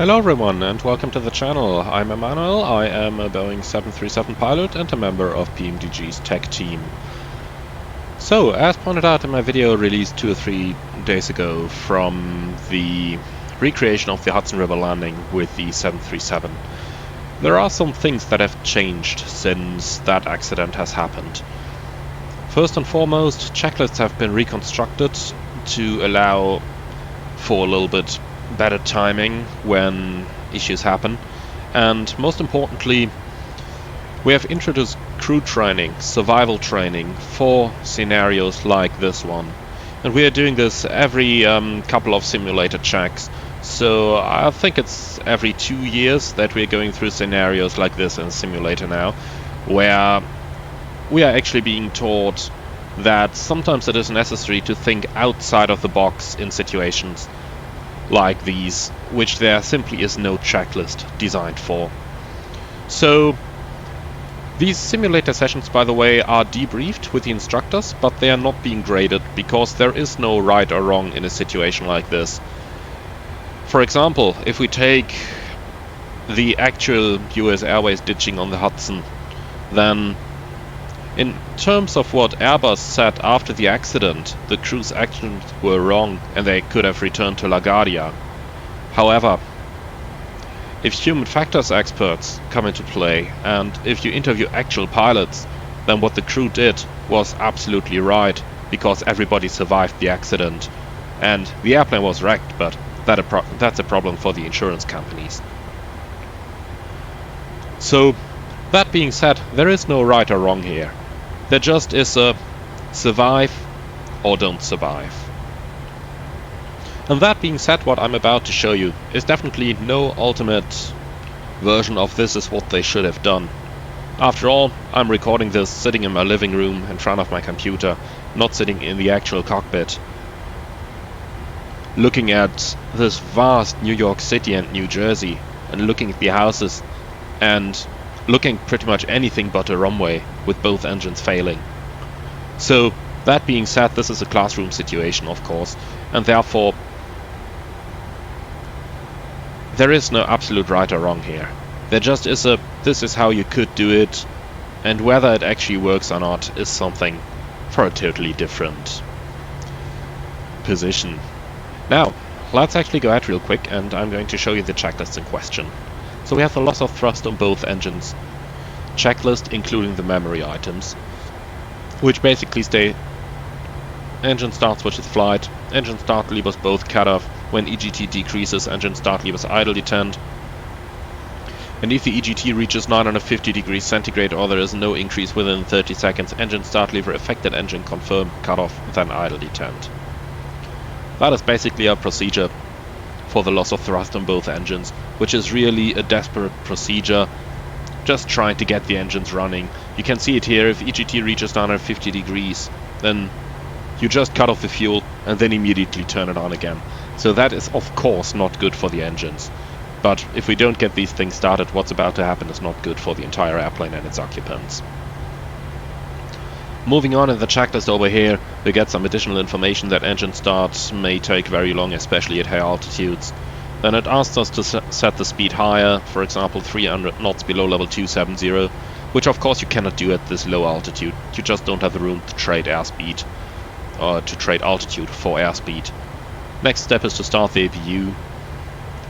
Hello everyone and welcome to the channel. I'm Emmanuel, I am a Boeing 737 pilot and a member of PMDG's tech team. So, as pointed out in my video released 2 or 3 days ago from the recreation of the Hudson River landing with the 737, there are some things that have changed since that accident has happened. First and foremost, checklists have been reconstructed to allow for a little bit better timing when issues happen, and most importantly, we have introduced crew training, survival training for scenarios like this one, and we are doing this every couple of simulator checks. So I think it's every 2 years that we're going through scenarios like this in a simulator now, where we are actually being taught that sometimes it is necessary to think outside of the box in situations like these, which there simply is no checklist designed for. So these simulator sessions, by the way, are debriefed with the instructors, but they are not being graded because there is no right or wrong in a situation like this. For example, if we take the actual US Airways ditching on the Hudson, then in terms of what Airbus said after the accident, the crew's actions were wrong and they could have returned to LaGuardia. However, if human factors experts come into play and if you interview actual pilots, then what the crew did was absolutely right, because everybody survived the accident and the airplane was wrecked, but that's a problem for the insurance companies. So, that being said, there is no right or wrong here. There just is a survive or don't survive. And that being said, what I'm about to show you is definitely no ultimate version of this is what they should have done. After all, I'm recording this sitting in my living room in front of my computer, not sitting in the actual cockpit, looking at this vast New York City and New Jersey, and looking at the houses, and looking pretty much anything but a runway with both engines failing. So, that being said, this is a classroom situation, of course, and therefore there is no absolute right or wrong here. There just is a this is how you could do it, and whether it actually works or not is something for a totally different position. Now, let's actually go ahead real quick and I'm going to show you the checklist in question. So we have the loss of thrust on both engines checklist, including the memory items, which basically state engine start switches flight, engine start levers both cut off, when EGT decreases engine start levers idle detent, and if the EGT reaches 950 degrees centigrade or there is no increase within 30 seconds, engine start lever affected engine confirm cut off, then idle detent. That is basically a procedure for the loss of thrust on both engines, which is really a desperate procedure, just trying to get the engines running. You can see it here, if EGT reaches 950 degrees, then you just cut off the fuel and then immediately turn it on again. So that is of course not good for the engines. But if we don't get these things started, what's about to happen is not good for the entire airplane and its occupants. Moving on in the checklist over here, we get some additional information that engine starts may take very long, especially at high altitudes. Then it asks us to set the speed higher, for example 300 knots below level 270, which of course you cannot do at this low altitude. You just don't have the room to trade airspeed, or to trade altitude for airspeed. Next step is to start the APU,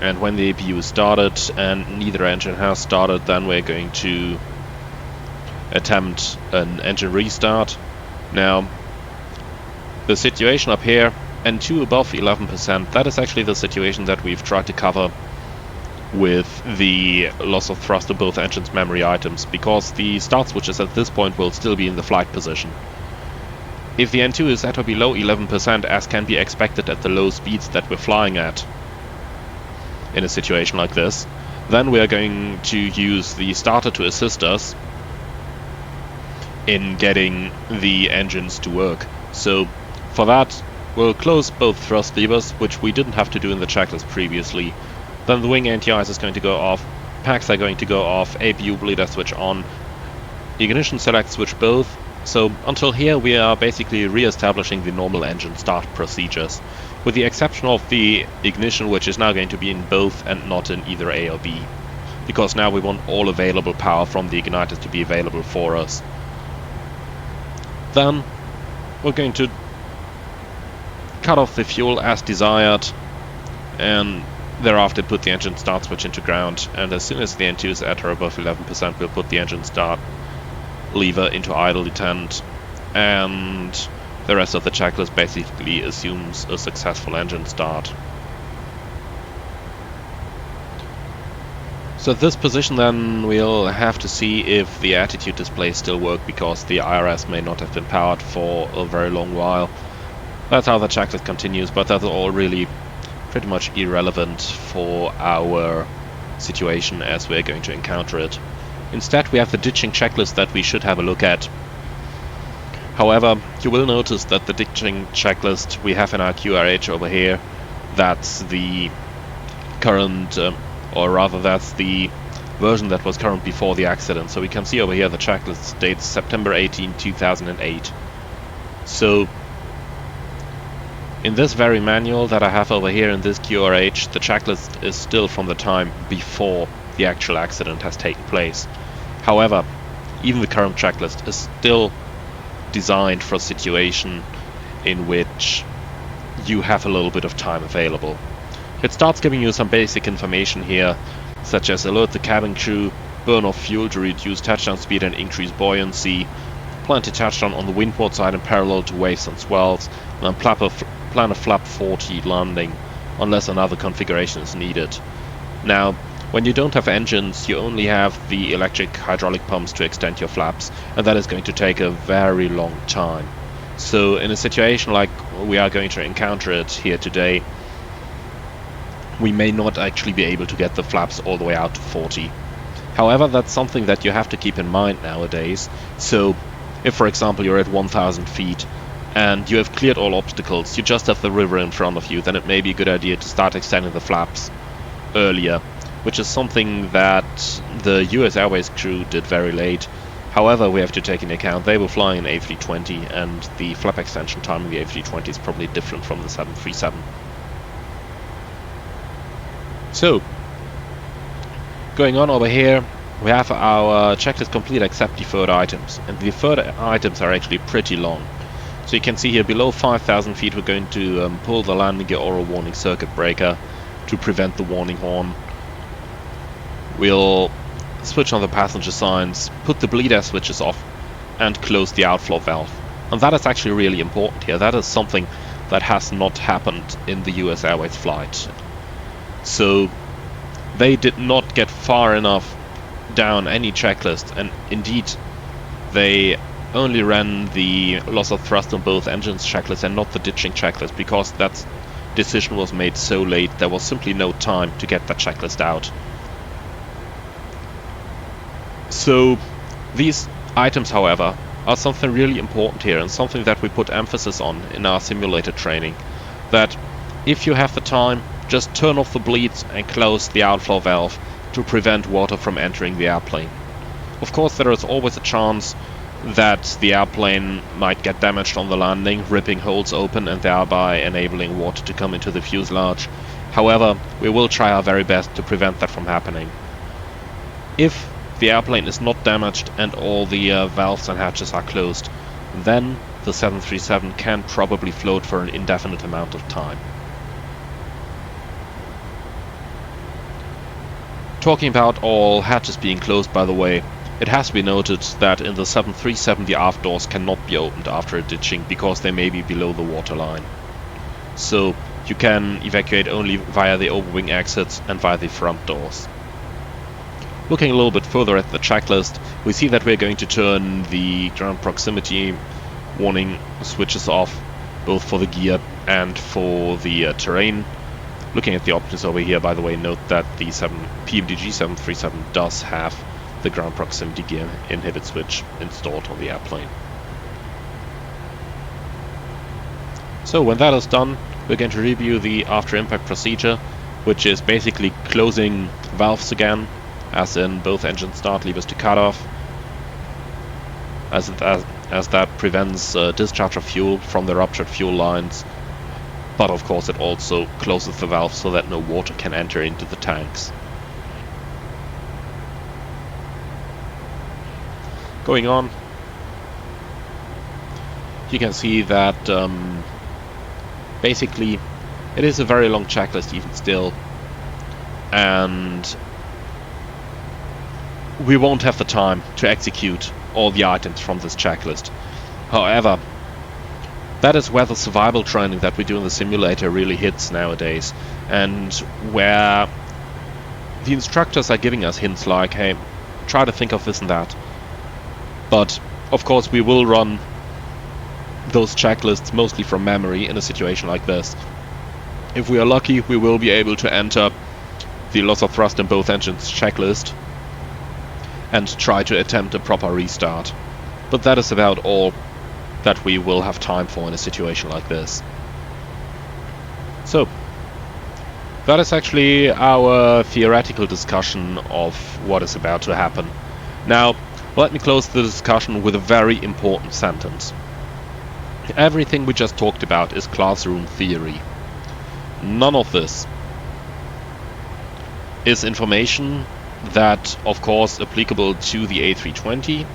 and when the APU is started and neither engine has started, then we're going to attempt an engine restart. Now, the situation up here, N2 above 11%, that is actually the situation that we've tried to cover with the loss of thrust of both engines' memory items, because the start switches at this point will still be in the flight position. If the N2 is at or below 11%, as can be expected at the low speeds that we're flying at in a situation like this, then we are going to use the starter to assist us in getting the engines to work. So for that, we'll close both thrust levers, which we didn't have to do in the checklist previously. Then the wing anti-ice is going to go off, packs are going to go off, APU bleeder switch on, ignition select switch both. So until here we are basically re-establishing the normal engine start procedures. with the exception of the ignition, which is now going to be in both and not in either A or B, because now we want all available power from the igniters to be available for us. Then we're going to cut off the fuel as desired, and thereafter put the engine start switch into ground, and as soon as the N2 is at or above 11%, we'll put the engine start lever into idle detent, and the rest of the checklist basically assumes a successful engine start. So at this position then we'll have to see if the attitude displays still work, because the IRS may not have been powered for a very long while. That's how the checklist continues, but that's all really pretty much irrelevant for our situation as we're going to encounter it. Instead we have the ditching checklist that we should have a look at. However, you will notice that the ditching checklist we have in our QRH over here, that's the current, or rather that's the version that was current before the accident. So we can see over here the checklist dates September 18, 2008. So in this very manual that I have over here in this QRH, the checklist is still from the time before the actual accident has taken place. However, even the current checklist is still designed for a situation in which you have a little bit of time available. It starts giving you some basic information here, such as alert the cabin crew, burn off fuel to reduce touchdown speed and increase buoyancy, plan to touchdown on the windward side in parallel to waves and swells, and plan a flap 40 landing, unless another configuration is needed. Now, when you don't have engines, you only have the electric hydraulic pumps to extend your flaps, and that is going to take a very long time. So in a situation like we are going to encounter it here today, we may not actually be able to get the flaps all the way out to 40. However, that's something that you have to keep in mind nowadays. So if, for example, you're at 1,000 feet and you have cleared all obstacles, you just have the river in front of you, then it may be a good idea to start extending the flaps earlier, which is something that the US Airways crew did very late. However, we have to take into account they were flying an A320, and the flap extension time in the A320 is probably different from the 737. So, going on over here, we have our checklist complete except deferred items, and the deferred items are actually pretty long. So you can see here below 5,000 feet we're going to pull the landing gear or a warning circuit breaker to prevent the warning horn. We'll switch on the passenger signs, put the bleed air switches off, and close the outflow valve. And that is actually really important here. That is something that has not happened in the US Airways flight. So they did not get far enough down any checklist, and indeed they only ran the loss of thrust on both engines checklist and not the ditching checklist, because that decision was made so late there was simply no time to get that checklist out. So these items, however, are something really important here, and something that we put emphasis on in our simulator training, that if you have the time, just turn off the bleeds and close the outflow valve to prevent water from entering the airplane. Of course, there is always a chance that the airplane might get damaged on the landing, ripping holes open and thereby enabling water to come into the fuselage. However, we will try our very best to prevent that from happening. If the airplane is not damaged and all the valves and hatches are closed, then the 737 can probably float for an indefinite amount of time. Talking about all hatches being closed, by the way, it has to be noted that in the 737 the aft doors cannot be opened after a ditching because they may be below the waterline. So you can evacuate only via the overwing exits and via the front doors. Looking a little bit further at the checklist, we see that we're going to turn the ground proximity warning switches off, both for the gear and for the terrain. Looking at the options over here, by the way, note that the PMDG 737 does have the ground proximity gear inhibit switch installed on the airplane. So when that is done, we're going to review the after impact procedure, which is basically closing valves again, as in both engine start levers to cut off, as that prevents discharge of fuel from the ruptured fuel lines. but of course it also closes the valve so that no water can enter into the tanks. Going on, you can see that basically it is a very long checklist even still, and we won't have the time to execute all the items from this checklist. However, that is where the survival training that we do in the simulator really hits nowadays, and where the instructors are giving us hints like, hey, try to think of this and that. But of course we will run those checklists mostly from memory in a situation like this. If we are lucky, we will be able to enter the loss of thrust in both engines checklist and try to attempt a proper restart. But that is about all that we will have time for in a situation like this. So, that is actually our theoretical discussion of what is about to happen. Now, let me close the discussion with a very important sentence. Everything we just talked about is classroom theory. None of this is information that, of course, applicable to the A320,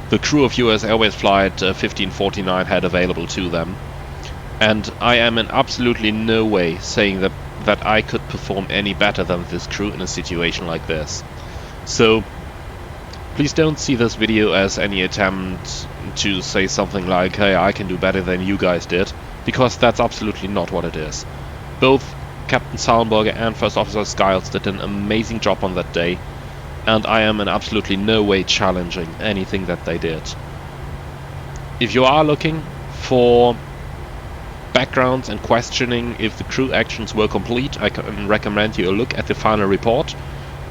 the crew of US Airways Flight 1549 had available to them. And I am in absolutely no way saying that I could perform any better than this crew in a situation like this. So, please don't see this video as any attempt to say something like, hey, I can do better than you guys did, because that's absolutely not what it is. Both Captain Sallenberger and First Officer Skiles did an amazing job on that day, and I am in absolutely no way challenging anything that they did. If you are looking for backgrounds and questioning if the crew actions were complete, I can recommend you a look at the final report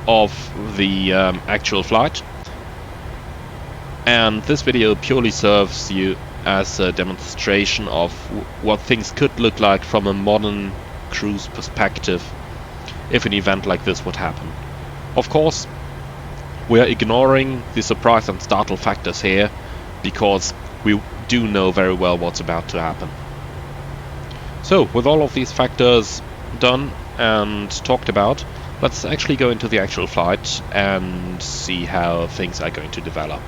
of the actual flight. And this video purely serves you as a demonstration of what things could look like from a modern crew's perspective if an event like this would happen. Of course, we are ignoring the surprise and startle factors here, because we do know very well what's about to happen. So, with all of these factors done and talked about, let's actually go into the actual flight and see how things are going to develop.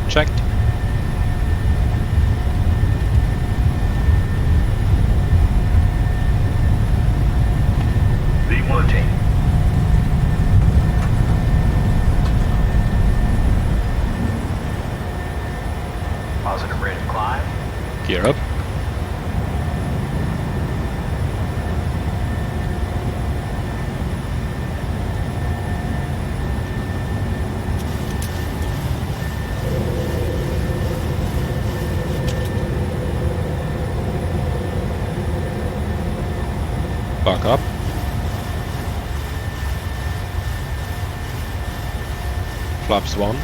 Checked. Reporting. Positive rate of climb. Gear up. Back up. Flaps 1.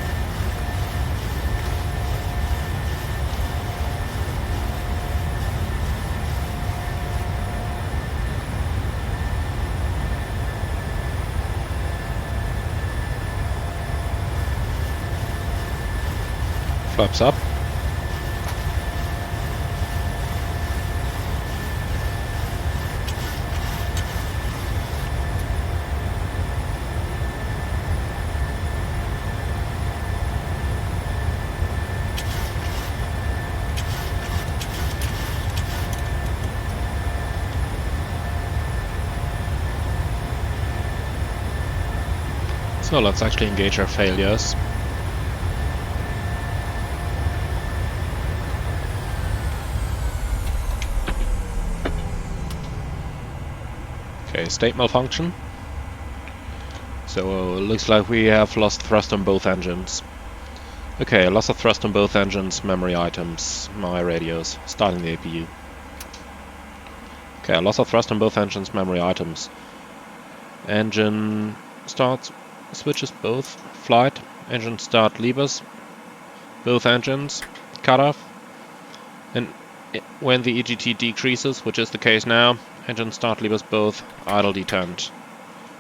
Flaps up. So let's actually engage our failures. Okay, state malfunction. So looks like we have lost thrust on both engines. Okay, loss of thrust on both engines, memory items, my radios, starting the APU. Okay, loss of thrust on both engines, memory items. Engine start switches both, flight, engine start levers, both engines, cut off. And when the EGT decreases, which is the case now, engine start levers both, idle detent.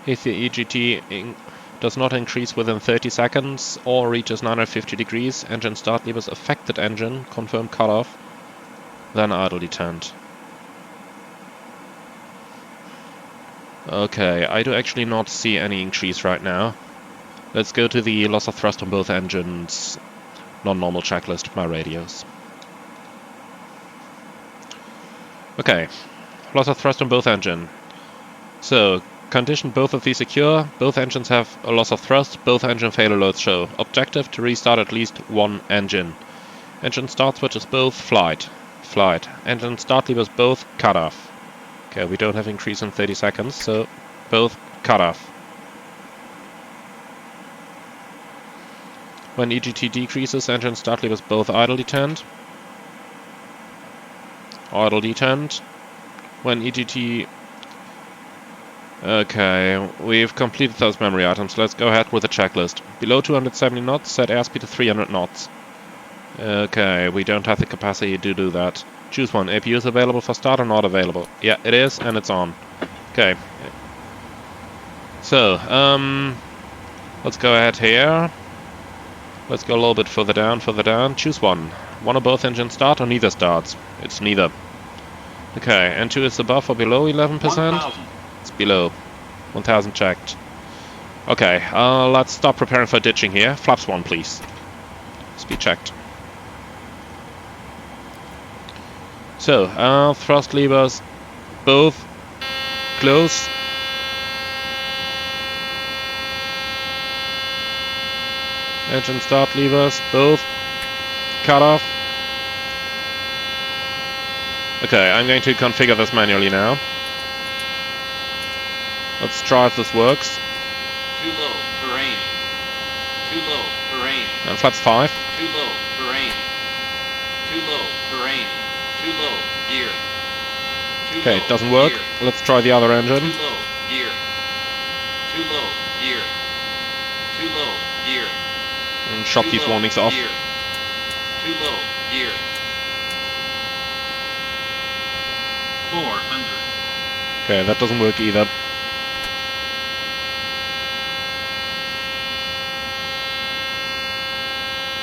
If the EGT does not increase within 30 seconds or reaches 950 degrees, engine start levers affected engine, confirm cutoff, then idle detent. Okay, I do actually not see any increase right now. Let's go to the loss of thrust on both engines, non-normal checklist, my radios. Okay, loss of thrust on both engine. So, condition both of these secure, both engines have a loss of thrust, both engine failure loads show. Objective to restart at least one engine. Engine start switches both, flight. Engine start levers both, cut off. Okay, we don't have increase in 30 seconds, so both cut off. When EGT decreases, engine start levers both idle detent. Idle detent. When EGT... Okay, we've completed those memory items. Let's go ahead with the checklist. Below 270 knots, set airspeed to 300 knots. Okay, we don't have the capacity to do that. Choose one. APU is available for start or not available? Yeah, it is, and it's on. Okay. So, let's go ahead here. Let's go a little bit further down. Choose one. One or both engines start or neither starts? It's neither. Okay, N2 is above or below 11%? 1,000. It's below. 1000 checked. Okay, let's start preparing for ditching here. Flaps 1, please. Speed checked. So, thrust levers, both close. Engine start levers, both cut off. Okay, I'm going to configure this manually now. Let's try if this works. Too low, terrain. Too low, terrain. And flaps 5. Too low, terrain. Too low, terrain. Too low, gear. Too Okay, low, it doesn't work. gear. Let's try the other engine. Too low, gear. Too low, gear. Too low, gear. And shut Too these low, warnings off. gear. Too low, gear. 400. Okay, that doesn't work either.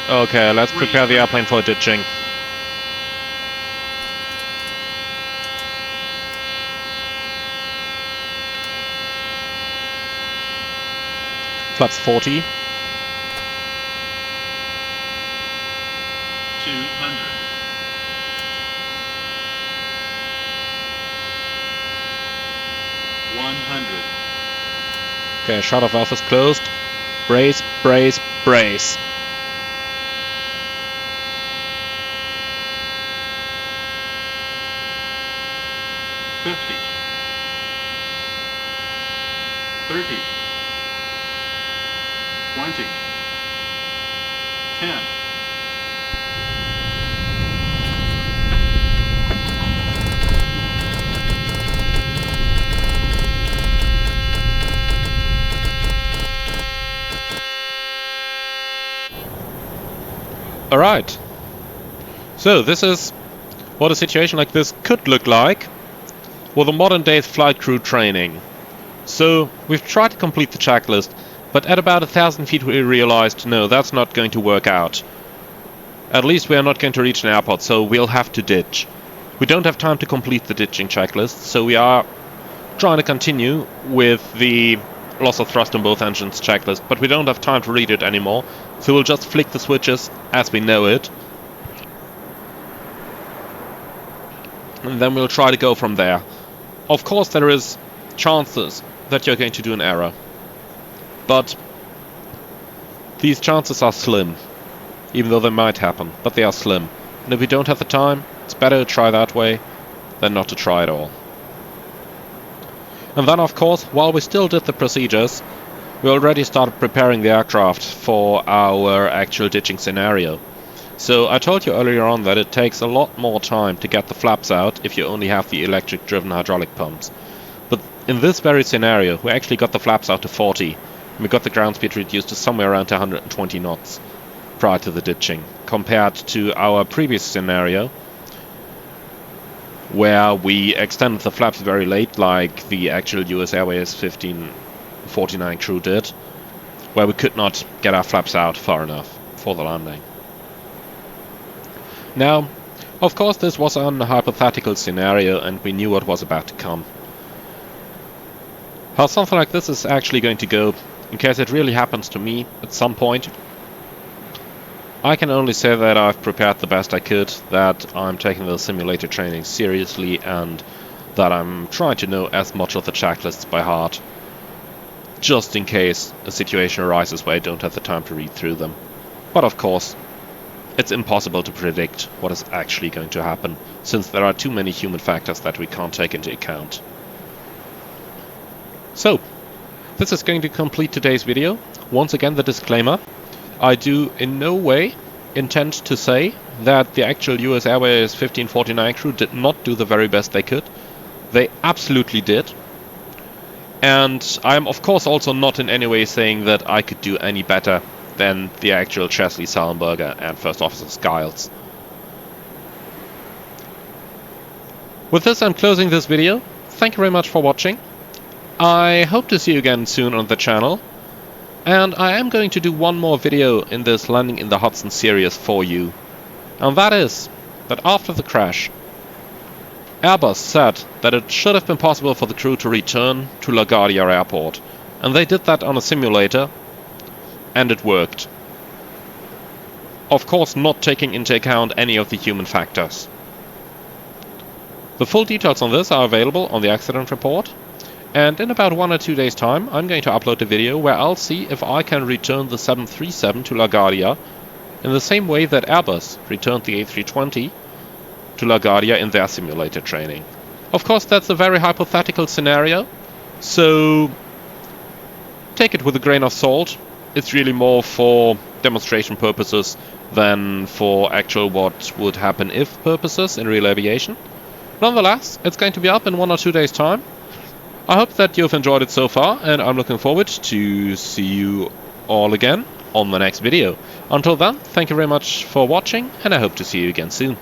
Okay, let's prepare the airplane for ditching. Flaps 40. 200. 100. Okay, shut-off valve is closed. Brace, brace, brace. $50. 30. 20. 10. Alright. So this is what a situation like this could look like with a modern day flight crew training. So we've tried to complete the checklist, but at about 1,000 feet we realized, no, that's not going to work out. At least we are not going to reach an airport, so we'll have to ditch. We don't have time to complete the ditching checklist, so we are trying to continue with the loss of thrust on both engines checklist, but we don't have time to read it anymore, so we'll just flick the switches as we know it. And then we'll try to go from there. Of course there is chances that you're going to do an error, but these chances are slim, even though they might happen, but they are slim. And if we don't have the time, it's better to try that way than not to try at all. And then of course, while we still did the procedures, we already started preparing the aircraft for our actual ditching scenario. So I told you earlier on that it takes a lot more time to get the flaps out if you only have the electric driven hydraulic pumps. But in this very scenario, we actually got the flaps out to 40, and we got the ground speed reduced to somewhere around 120 knots prior to the ditching, compared to our previous scenario, where we extended the flaps very late, like the actual US Airways 1549 crew did, where we could not get our flaps out far enough for the landing. Now, of course, this was a hypothetical scenario and we knew what was about to come. How something like this is actually going to go, in case it really happens to me at some point, I can only say that I've prepared the best I could, that I'm taking the simulator training seriously, and that I'm trying to know as much of the checklists by heart, just in case a situation arises where I don't have the time to read through them. But of course, it's impossible to predict what is actually going to happen, since there are too many human factors that we can't take into account. So, this is going to complete today's video. Once again, the disclaimer. I do in no way intend to say that the actual US Airways 1549 crew did not do the very best they could. They absolutely did. And I'm of course also not in any way saying that I could do any better than the actual Chesley, Sallenberger and First Officer Skiles. With this, I'm closing this video. Thank you very much for watching. I hope to see you again soon on the channel. And I am going to do one more video in this Landing in the Hudson series for you. And that is that after the crash, Airbus said that it should have been possible for the crew to return to LaGuardia Airport. And they did that on a simulator. And it worked. Of course, not taking into account any of the human factors. The full details on this are available on the accident report, and in about 1 or 2 days' time I'm going to upload a video where I'll see if I can return the 737 to LaGuardia in the same way that Airbus returned the A320 to LaGuardia in their simulator training. Of course, that's a very hypothetical scenario, so take it with a grain of salt. It's really more for demonstration purposes than for actual what would happen if purposes in real aviation. Nonetheless, it's going to be up in 1 or 2 days' time. I hope that you've enjoyed it so far, and I'm looking forward to see you all again on the next video. Until then, thank you very much for watching, and I hope to see you again soon.